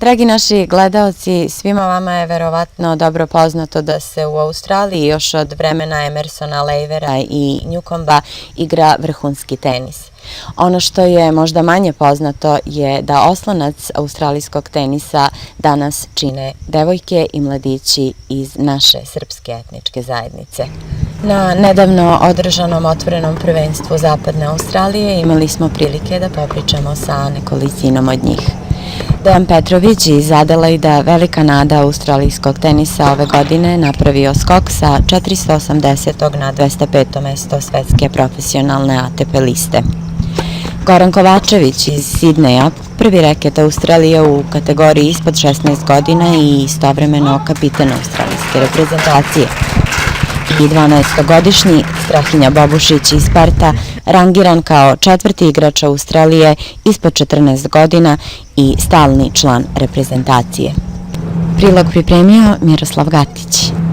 Dragi naši gledaoci, svima vama je verovatno dobro poznato da se u Australiji još od vremena Emersona Leivera i Newcomba igra vrhunski tenis. Ono što je možda manje poznato je da oslonac australijskog tenisa danas čine devojke i mladići iz naše srpske etničke zajednice. Na nedavno održanom otvorenom prvenstvu Zapadne Australije imali smo prilike da popričamo sa nekolicinom od njih. Dejan Petrović iz Adelaida, velika nada australijskog tenisa ove godine, napravio skok sa 480. na 205. mesto svetske profesionalne ATP liste. Goran Kovačević iz Sidneja, prvi reket Australije u kategoriji ispod 16 godina i istovremeno kapitan australijske reprezentacije. I 12-godišnji Strahinja Bobušić iz Perta, rangiran kao četvrti igrač Australije ispod 14 godina i stalni član reprezentacije. Prilog pripremio Miroslav Gatić.